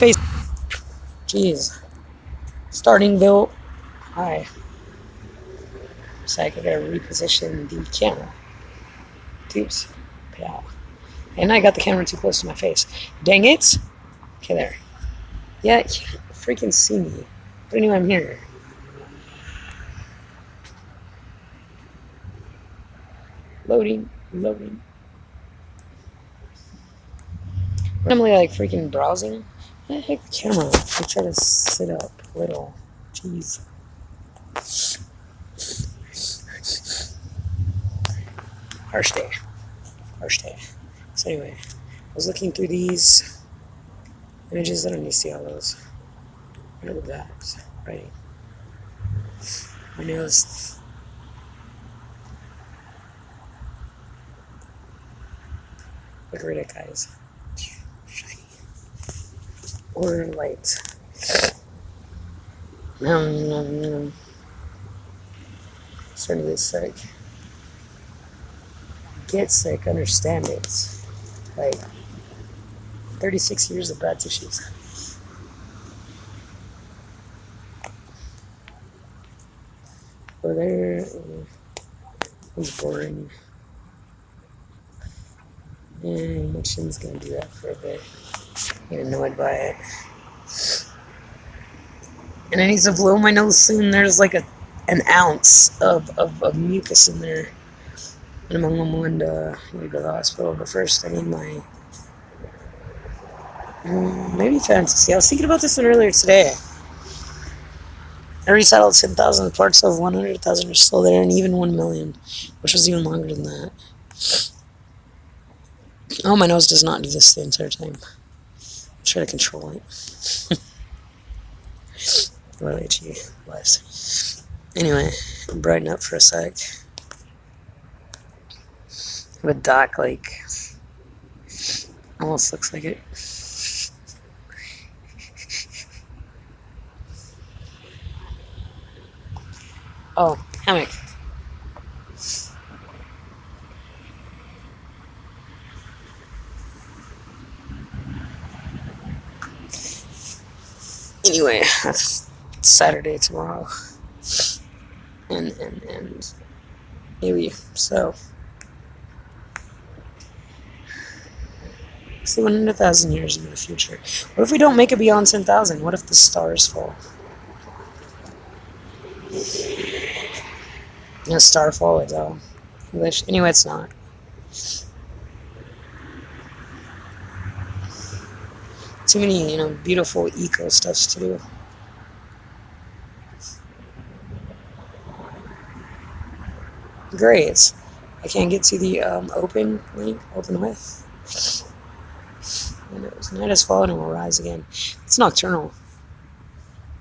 Face. Jeez. Startingville. Hi. So I gotta reposition the camera. Oops. Yeah. And I got the camera too close to my face. Dang it. Okay, there. Yeah, you can't freaking see me. But anyway, I'm here. Loading. Loading. Randomly, like, freaking browsing. I hit the camera. I try to sit up a little. Jeez. Harsh day. Harsh day. So anyway, I was looking through these images. I don't need to see all those. Look at that. Writing. My nails. Look at it, guys. Shiny. Or light. Starting to get sick. Get sick, understand it. Like 36 years of bad tissues. Over there, it was boring. And my chin's gonna do that for a bit. I'm annoyed by it. And I need to blow my nose soon. There's like an ounce of mucus in there. And I'm going to go to the hospital. But first, I need my maybe fantasy. I was thinking about this one earlier today. I resettled 10,000 parts of 100,000 are still there, and even 1 million, which was even longer than that. Oh, my nose does not do this the entire time. Try to control it. Really itchy. Bless. Anyway, brighten up for a sec. Have a dark lake. Almost looks like it. Oh, hammock. Anyway, that's Saturday tomorrow. And maybe so. See, 100,000 years into the future. What if we don't make it beyond 10,000? What if the stars fall? Starfall is English. Anyway, it's not. Too many, beautiful eco stuffs to do. Great. I can't get to the open link, open with. And it was night has fallen and will rise again. It's nocturnal.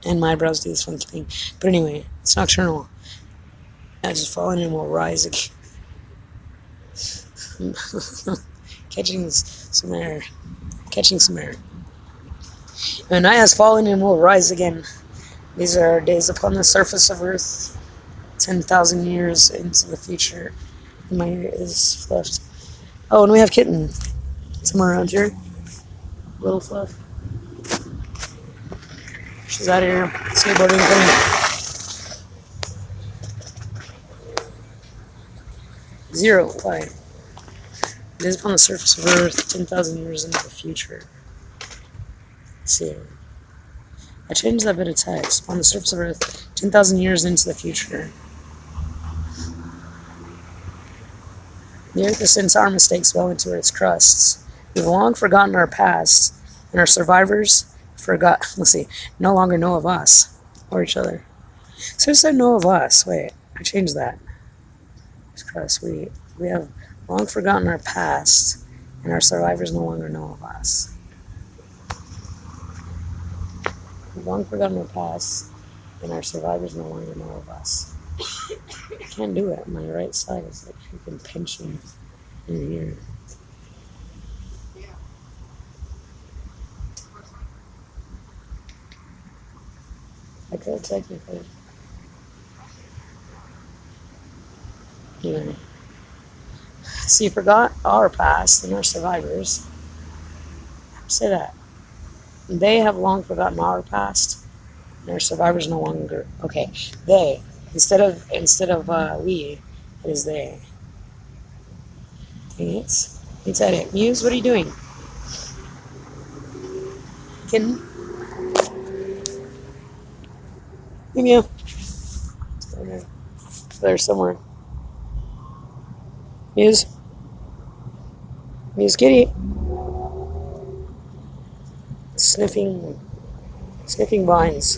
And my eyebrows do this funky thing. But anyway, it's nocturnal. Night has fallen and will rise again. Catching some air. Catching some air. And night has fallen and will rise again. These are days upon the surface of Earth. 10,000 years into the future. My ear is fluffed. Oh, and we have Kitten. Somewhere around here. Little Fluff. She's out here skateboarding. Zero. Why? It is upon the surface of Earth 10,000 years into the future. Let's see. I changed that bit of text. Upon the surface of Earth 10,000 years into the future. The Earth has since our mistakes well into its crusts. We've long forgotten our past, and our survivors no longer know of us or each other. So I said know of us. Wait, I changed that. It's crust. We have long forgotten our past, and our survivors no longer know of us. We've long forgotten our past, and our survivors no longer know of us. I can't do it. My right side is like freaking pinching in here. I could technically. Anyway. So you forgot our past and our survivors. Say that. They have long forgotten our past, and our survivors no longer. Okay, they instead of we, it is they. Dang it! It's at it. Muse, what are you doing? Kitten? Mew. There somewhere. Muse. Muse kitty. Sniffing vines.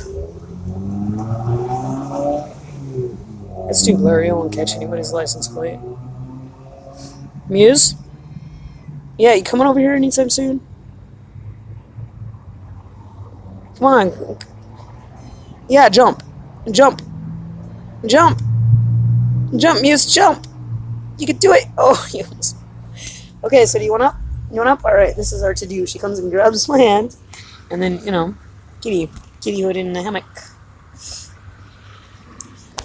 It's too blurry, I won't catch anybody's license plate. Muse? Yeah, you coming over here anytime soon? Come on. Yeah, jump. Jump. Jump. Jump, Muse, jump. You can do it. Oh, you. Okay, so do you want up? You want up? Alright, this is our to-do. She comes and grabs my hand, and then, kitty hood in the hammock.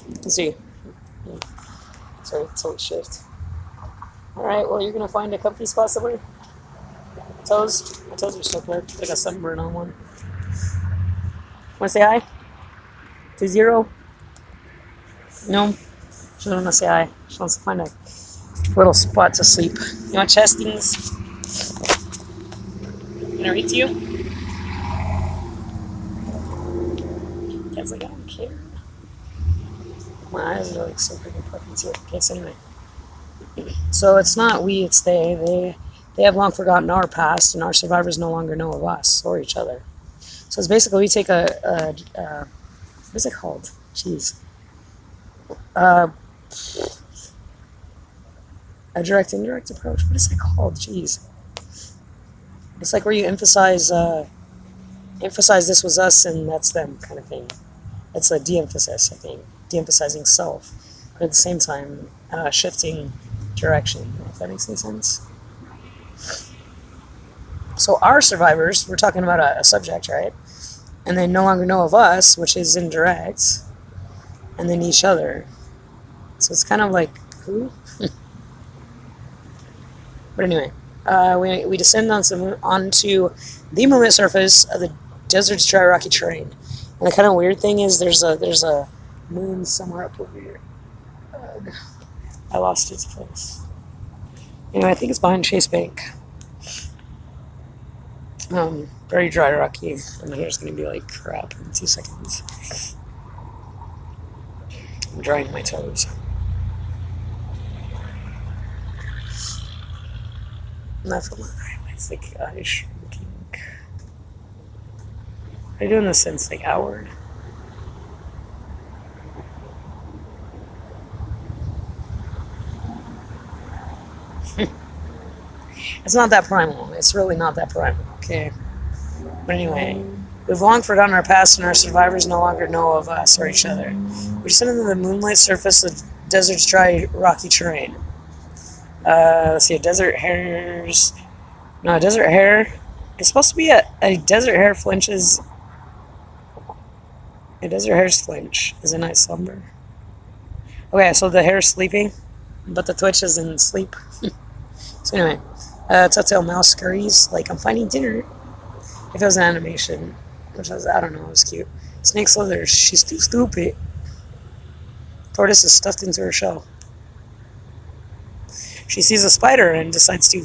Let's see. Sorry, it's all shift. Alright, well, you're gonna find a comfy spot somewhere. Toes? My toes are so clear. Like a sunburn on one. Wanna say hi? To Zero? No? She doesn't wanna say hi. She wants to find a little spot to sleep. You want chestings? Can I read to you? Cat's like, I don't care. My eyes are like so freaking puffy too. Okay, so anyway. So it's not we, it's they. They have long forgotten our past, and our survivors no longer know of us or each other. So it's basically we take a what is it called? Jeez. A direct indirect approach. What is it called? Jeez. It's like where you emphasize this was us and that's them kind of thing. It's a de-emphasis, I think. De-emphasizing self, but at the same time shifting direction, if that makes any sense. So our survivors, we're talking about a subject, right? And they no longer know of us, which is indirect, and then each other. So it's kind of like, who? But anyway, we descend onto the moonlit surface of the desert's dry, rocky terrain. And the kind of weird thing is there's a moon somewhere up over here. I lost its place. Anyway, I think it's behind Chase Bank. Very dry, rocky. And my hair's gonna be like crap in 2 seconds. I'm drying my toes. Not from it's like shrinking. Are you doing this since like hour? It's not that primal. It's really not that primal, okay? But anyway, we've long forgotten our past, and our survivors no longer know of us or each other. We descend into the moonlit surface of the desert's dry, rocky terrain. Let's see, a desert hare. It's supposed to be a desert hare flinches. A desert hare's flinch is a night slumber. Okay, so the hare's sleeping, but the twitch is in sleep. So anyway, Telltale Mouse scurries like I'm finding dinner. If it was an animation, which was, I don't know, it was cute. Snake slithers, she's too stupid. Tortoise is stuffed into her shell. She sees a spider and decides to,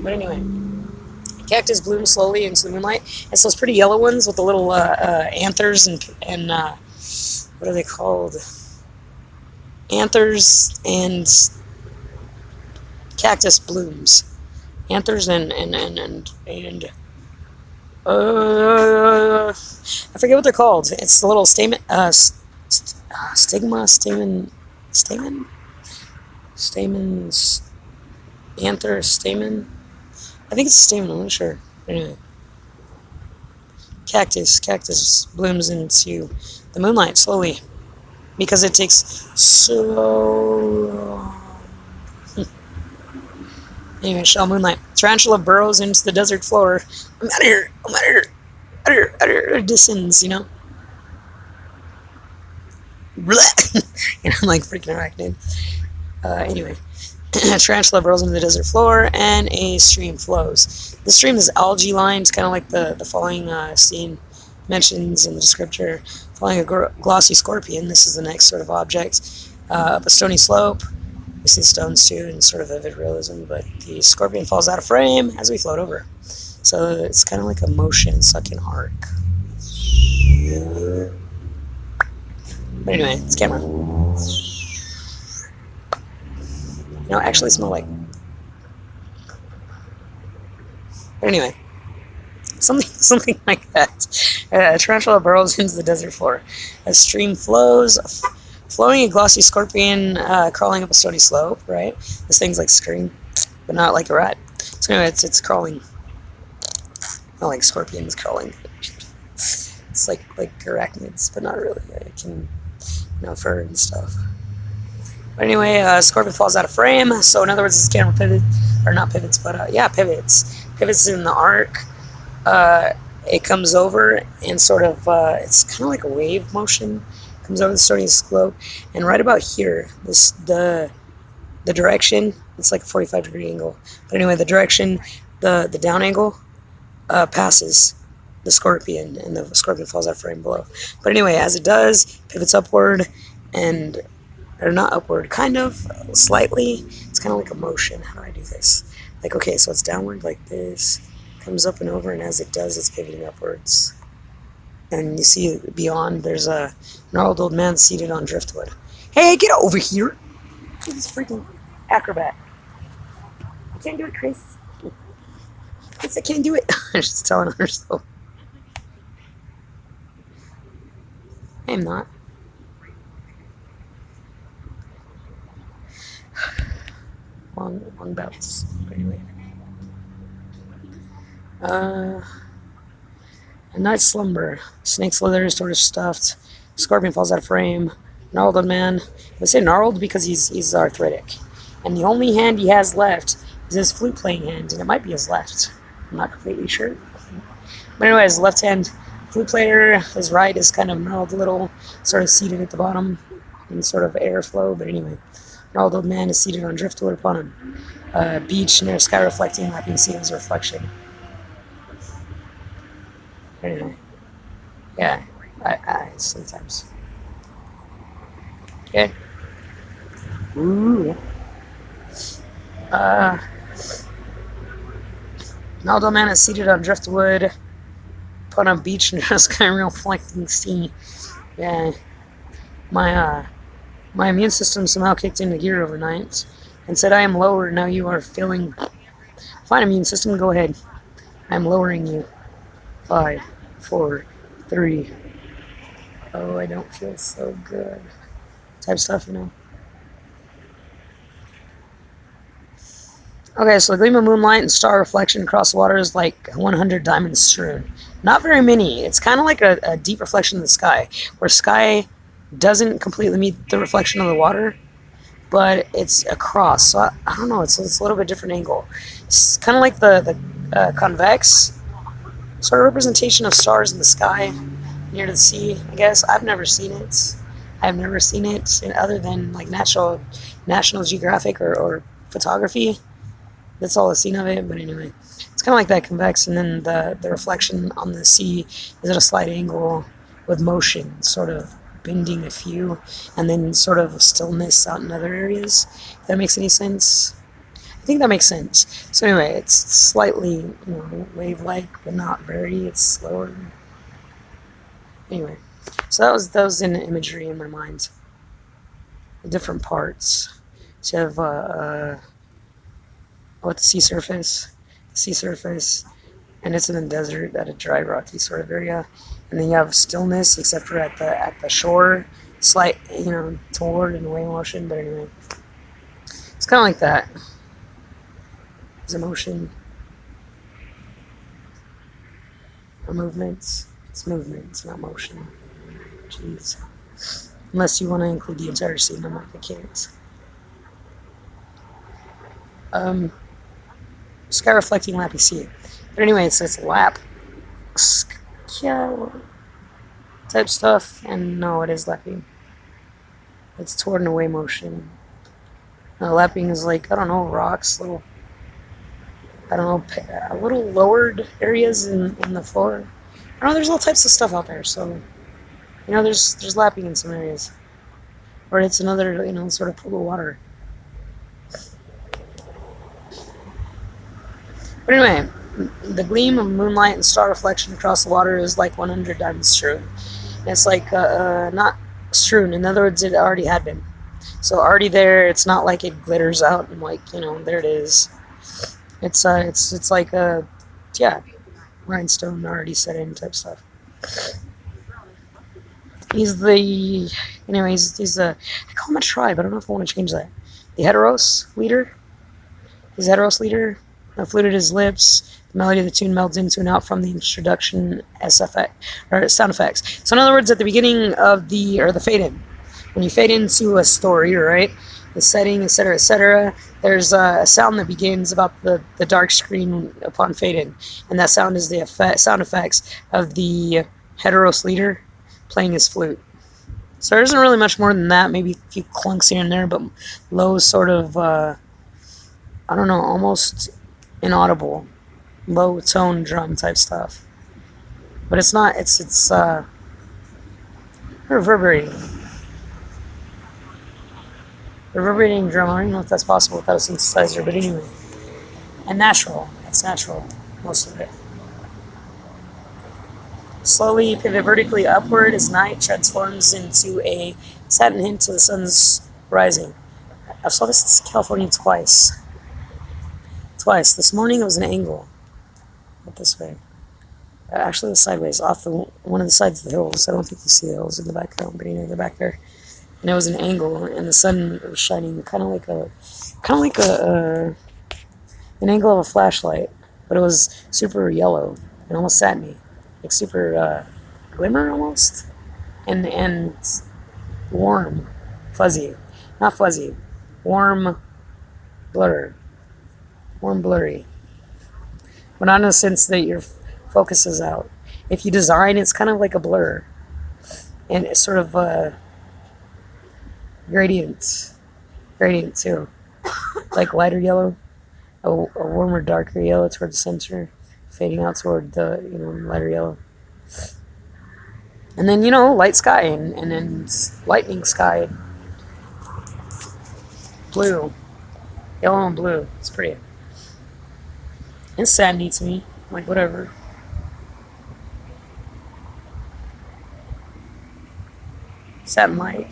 But anyway, cactus blooms slowly into the moonlight. It's those pretty yellow ones with the little anthers and what are they called? Anthers and cactus blooms. Anthers and I forget what they're called. It's the little stamen, stamens, anther, stamen. I think it's a stamen, I'm not sure. Anyway. Cactus blooms into the moonlight slowly. Because it takes so long. Anyway, shell moonlight. Tarantula burrows into the desert floor. I'm out of here. It descends, I'm like freaking arachnid. Anyway. tarantula burrows into the desert floor, and a stream flows. The stream is algae lined, kind of like the following scene mentions in the descriptor. Following a glossy scorpion, this is the next sort of object. Up a stony slope, we see stones too in sort of vivid realism, but the scorpion falls out of frame as we float over. So it's kind of like a motion sucking arc. But anyway, it's camera. You know, actually smell like. But anyway, something like that. A tarantula burrows into the desert floor. A stream flows, flowing a glossy scorpion crawling up a stony slope. Right, this thing's like scream, but not like a rat. So anyway, it's crawling. Not like scorpions crawling. It's like arachnids, but not really. It can, fur and stuff. But anyway, scorpion falls out of frame. So in other words, this camera pivot, or not pivots, but yeah, pivots. Pivots in the arc. It comes over and sort of, it's kind of like a wave motion. Comes over the stony slope, and right about here, the direction. It's like a 45-degree angle. But anyway, the direction, the down angle, passes the scorpion, and the scorpion falls out of frame below. But anyway, as it does, pivots upward, or not upward, kind of, slightly. It's kind of like a motion. How do I do this? Like, okay, so it's downward like this, comes up and over, and as it does, it's pivoting upwards. And you see beyond, there's a gnarled old man seated on driftwood. Hey, get over here! This freaking acrobat. I can't do it, Chris. Chris, I can't do it. She's telling herself. I am not. Long bouts. Anyway. A night's slumber. Snake slithers, tortoise stuffed. Scorpion falls out of frame. Gnarled old man. I say gnarled because he's arthritic. And the only hand he has left is his flute playing hand, and it might be his left. I'm not completely sure. But anyway, his left hand flute player, his right is kind of gnarled a little, sort of seated at the bottom in sort of airflow. But anyway, gnarled old man is seated on driftwood upon a beach near a sky reflecting, lapping sea his reflection. Anyway, yeah, I sometimes. Okay. Ooh. Gnarled old man is seated on driftwood upon a beach near a sky reflecting sea. Yeah, my immune system somehow kicked into gear overnight and said, I am lower, now you are feeling fine. Immune system, go ahead. I'm lowering you. 5, 4, 3. Oh, I don't feel so good. Type stuff, Okay, so the gleam of moonlight and star reflection across the water is like 100 diamonds strewn. Not very many. It's kind of like a deep reflection of the sky, where sky doesn't completely meet the reflection of the water, but it's across. So I don't know. It's a little bit different angle. It's kind of like the convex sort of representation of stars in the sky near the sea. I guess I've never seen it. I've never seen it other than like National Geographic or photography. That's all I've seen of it. But anyway, it's kind of like that convex, and then the reflection on the sea is at a slight angle with motion, sort of bending a few, and then sort of stillness out in other areas. If that makes any sense? I think that makes sense. So anyway, it's slightly, wave-like, but not very. It's slower. Anyway, so that was in imagery in my mind. The different parts. So you have the sea surface, and it's in the desert at a dry, rocky sort of area. And then you have stillness, except for at the shore, slight, toward and away motion. But anyway, it's kind of like that. There's a motion, a movement. It's movement, not motion. Jeez. Unless you want to include the entire scene, I'm like, I can't. Sky reflecting lappy sea. But anyway, it's lap type stuff, and no, it is lapping. It's toward and away motion. Lapping is like, I don't know, rocks, little, I don't know, little lowered areas in the floor. I don't know, there's all types of stuff out there, so, there's lapping in some areas. Or it's another, sort of pool of water. But anyway, the gleam of moonlight and star reflection across the water is like 100 diamonds strewn. And it's like, not strewn, in other words, it already had been. So already there, it's not like it glitters out and like, there it is. It's like a, yeah, rhinestone already set in type stuff. He's the, he's a, I call him a tribe, I don't know if I want to change that. The Heteros leader. He's Heteros leader. Fluted his lips. The melody of the tune melds into and out from the introduction or sound effects. So in other words, at the beginning of the fade in, when you fade into a story, right, the setting, etc., there's a sound that begins about the dark screen upon fade in, and that sound is the sound effects of the Heteros leader playing his flute. So there isn't really much more than that. Maybe a few clunks here and there, but low sort of, I don't know, almost inaudible, low tone drum type stuff. But it's not, it's reverberating. Reverberating drum, I don't know if that's possible without a synthesizer, but anyway. And natural, it's natural, most of it. Slowly pivot vertically upward as night transforms into a satin hint to the sun's rising. I saw this in California twice. This morning it was an angle. Not this way. Actually, it was sideways, off one of the sides of the hills. I don't think you see the hills in the background, but they're back there. And it was an angle, and the sun was shining kind of like an angle of a flashlight, but it was super yellow and almost satiny, like super glimmer almost, and warm, fuzzy, not fuzzy, warm, blurry, but not in the sense that your focus is out. If you design, it's kind of like a blur, and it's sort of gradient too, like lighter yellow, a warmer, darker yellow toward the center, fading out toward the lighter yellow, and then light sky and then lightning sky, blue, yellow and blue. It's pretty. It's sandy to me, like whatever. Satin-like.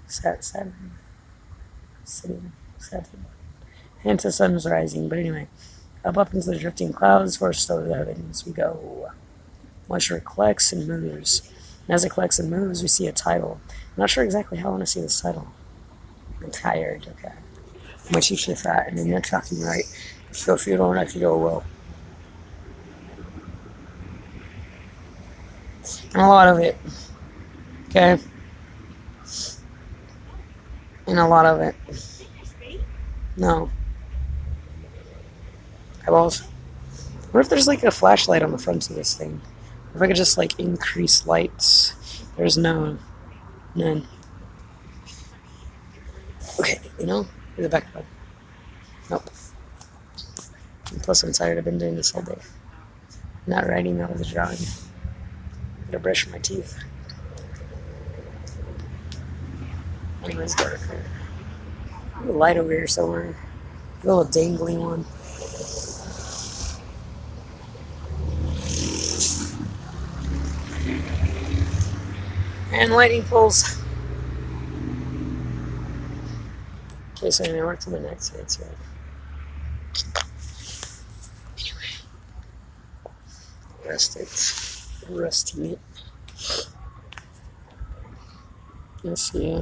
Satin. Hint the sun's rising, but anyway. Up into the drifting clouds, forced over the heavens we go. Moisture collects and moves. And as it collects and moves, we see a tidal. I'm not sure exactly how I want to see this tidal. I'm tired, okay. My chiefly fat, and then you're talking right. So if you don't, I can go well. And a lot of it. Okay? And a lot of it. No. Eyeballs. What if there's like a flashlight on the front of this thing? If I could just like increase lights. There's none. Okay, here's the back button. Nope. And plus I'm tired, I've been doing this all day. Not writing out of the drawing. Gotta brush my teeth. Anyways, darker. A light over here somewhere. A little dangly one. And lightning poles. Okay, so anyway, I worked on the next hits here. Anyway. Resting it. Let's see. I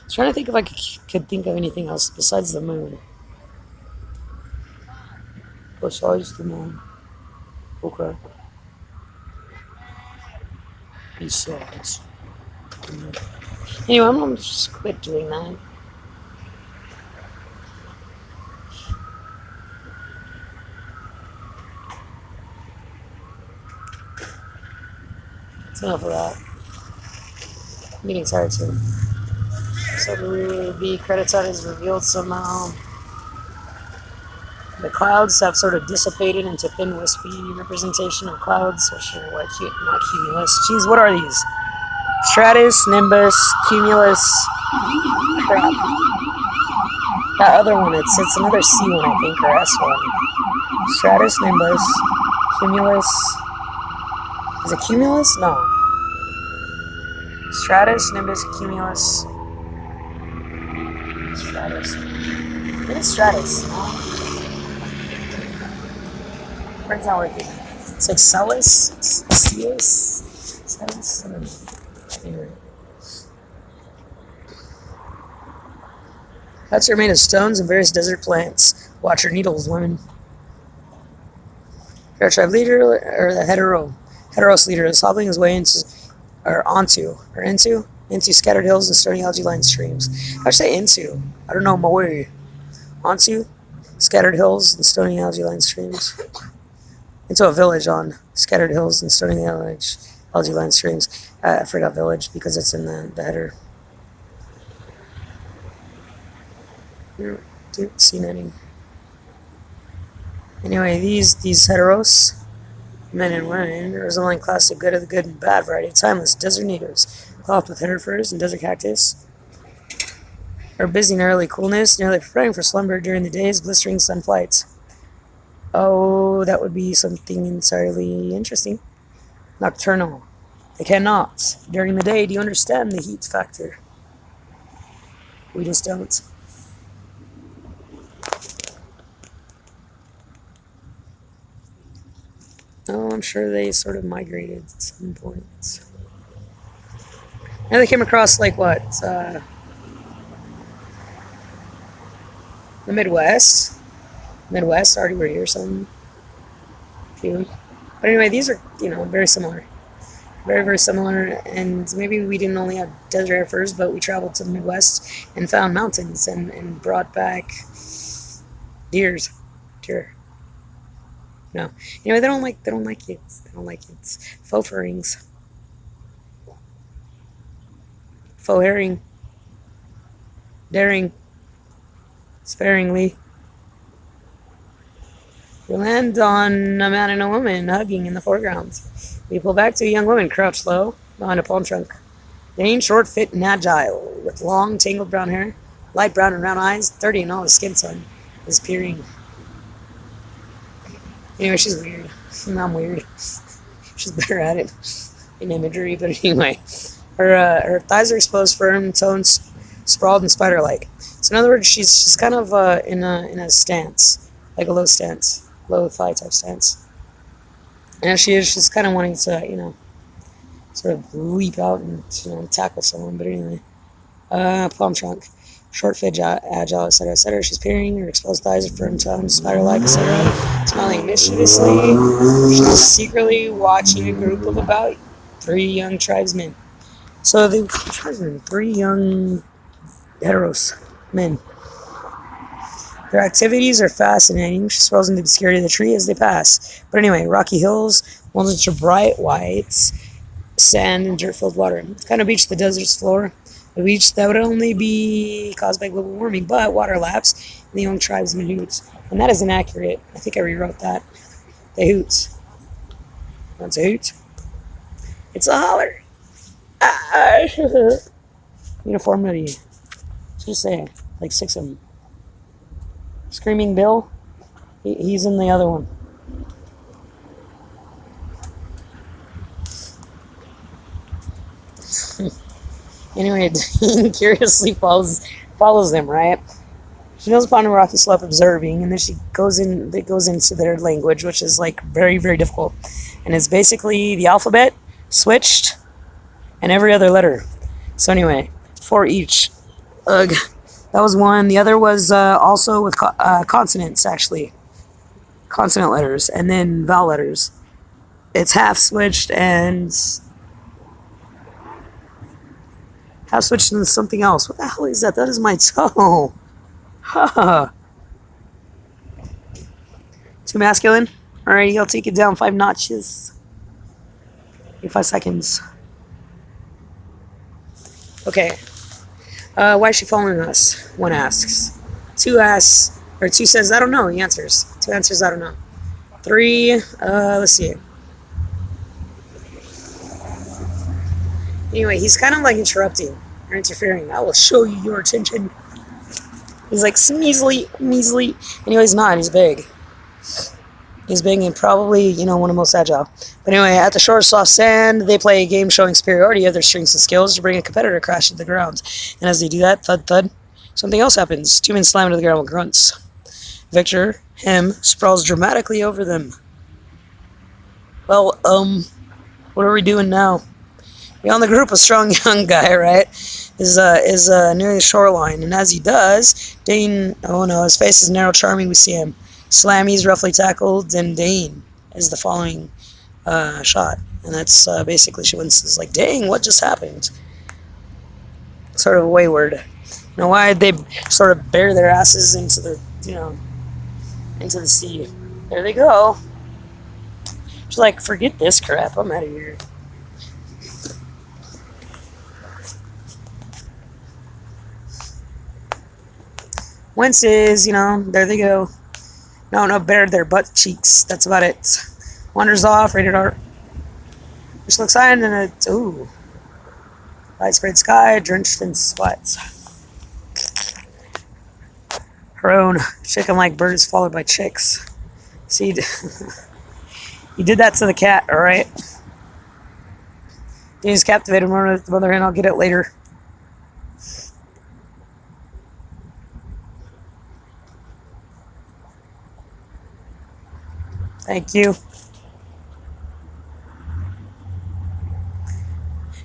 was trying to think if I could think of anything else besides the moon. Besides the moon. Okay. Besides. Anyway, I'm gonna just quit doing that. That's enough of that. I'm getting tired too. So the B credits out is revealed somehow. The clouds have sort of dissipated into thin, wispy representation of clouds, which are what, not cumulus. Jeez, what are these? Stratus, nimbus, cumulus. Crap. That other one, it's another C one, I think, or S one. Stratus, nimbus, cumulus. Is it cumulus? No. Stratus, nimbus, cumulus. Stratus. What is stratus? Where's that working? It's like Celis? Celis? Celis? I don't know. Huts are made of stones and various desert plants. Watch your needles, women. Hero tribe leader, or the heteros leader, is hobbling his way into scattered hills and stony algae-lined streams. I would say into. I don't know my way. Onto scattered hills and stony algae-lined streams. Into a village on scattered hills and stony algae-lined streams. I forgot village because it's in the header. Didn't see any. Anyway, these heteros, men and women, are resembling class of good of the good and bad variety of timeless desert natives, clothed with header furs and desert cactus, are busy in early coolness, nearly preparing for slumber during the day's blistering sun flights. Oh, that would be something entirely interesting. Nocturnal. They cannot. During the day, do you understand the heat factor? We just don't. Oh, I'm sure they sort of migrated at some point. And they came across, like, what? The Midwest. Midwest, already were here, some few. But anyway, these are, very similar. Very, very similar. And maybe we didn't only have desert air furs, but we traveled to the Midwest and found mountains and brought back deer. No. Anyway, they don't like it. They don't like it. Faux furrings. Faux herring. Daring. Sparingly. We land on a man and a woman hugging in the foreground. We pull back to a young woman crouched low behind a palm trunk. Lean, short, fit, and agile, with long, tangled brown hair, light brown and round eyes, 30 and all the skin tone is peering. Anyway, she's weird. I'm weird. She's better at it in imagery, but anyway. Her thighs are exposed, firm, toned, sprawled, and spider-like. So in other words, she's kind of in a stance, like a low stance, low thigh type stance. And as she's kind of wanting to, sort of leap out and, tackle someone. But anyway, palm trunk. Short, fit, agile, etc., etc. She's peering, her exposed thighs are firm toned, spider-like, etc. Smiling mischievously. She's secretly watching a group of about 3 young tribesmen. So the tribesmen, 3 young heteros men. Their activities are fascinating. She swirls into the obscurity of the tree as they pass. But anyway, rocky hills, ones which are bright whites, sand and dirt-filled water. It's kind of beach the desert's floor. A beach that would only be caused by global warming, but water laps and the young tribesmen hoot. And that is inaccurate. I think I rewrote that. They hoot. What's a hoot? It's a holler. Uniformity. Just say, like 6 of them. Screaming Bill, he's in the other one. Anyway, Dean curiously follows them, right? She knows upon a rocky slope observing, and then she goes into their language, which is like very, very difficult. And it's basically the alphabet switched and every other letter. So anyway, 4 each. Ugh. That was one. The other was also with consonants, actually. Consonant letters, and then vowel letters. It's half switched and half switched into something else. What the hell is that? That is my toe. Too masculine? Alrighty, I'll take it down 5 notches. 5 seconds. Okay. Why is she following us? One asks. Two asks, or two says, I don't know. He answers. Two answers, I don't know. Three, let's see. Anyway, he's kind of like interrupting or interfering. I will show you your attention. He's like, measly. Anyway, he's not. He's big. He's big and probably, one of the most agile. But anyway, at the shore of soft sand, they play a game showing superiority of their strengths and skills to bring a competitor crashing to the ground. And as they do that, thud, thud, something else happens. Two men slam to the ground with grunts. Victor, him, sprawls dramatically over them. Well, what are we doing now? Beyond the group, a strong young guy, right, is near the shoreline. And as he does, Dane, oh no, his face is narrow, charming, we see him. Slammy's roughly tackled, and Dane is the following shot. And that's basically, she winces, like, dang, what just happened? Sort of wayward. Why did they sort of bear their asses into the, into the sea? There they go. She's like, forget this crap, I'm out of here. Winces, there they go. No, bared their butt cheeks. That's about it. Wanders off, rated R. Which looks fine, and it's, ooh. Widespread sky, drenched in sweat. Her own chicken-like bird is followed by chicks. See, you did that to the cat, alright? He's captivated with the mother hen. I'll get it later. Thank you.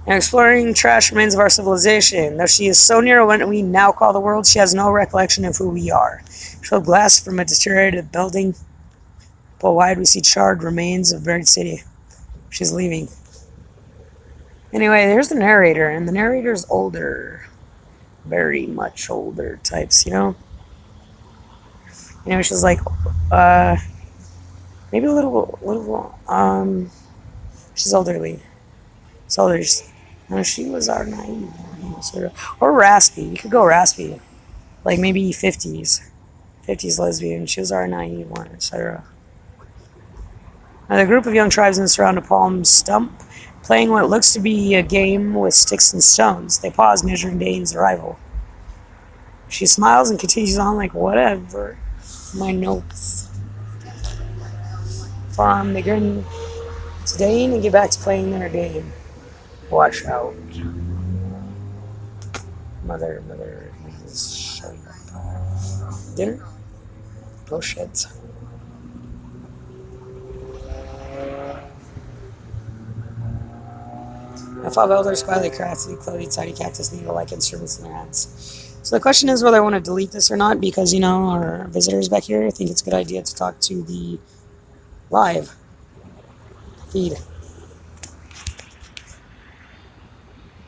Now, exploring trash remains of our civilization. Though she is so near what we now call the world, she has no recollection of who we are. She glass from a deteriorated building. Pull wide, we see charred remains of buried city. She's leaving. Anyway, there's the narrator, and the narrator's older. Very much older types, she's like, maybe a little, she's elderly. She was our naive one, or raspy. You could go raspy, like maybe 50s lesbian. She was our naive one, etc. Now, the group of young tribesmen surround a palm stump, playing what looks to be a game with sticks and stones. They pause, measuring Dane's arrival. She smiles and continues on like, whatever. My notes. Farm, they grin to Dane and get back to playing their game. Watch out. Mother, please show you up. Dinner? Oh shit. Now, 5 elders quietly crafted clothing tiny cactus needle-like instruments in their hands. So the question is whether I want to delete this or not, because, our visitors back here, I think it's a good idea to talk to the live feed.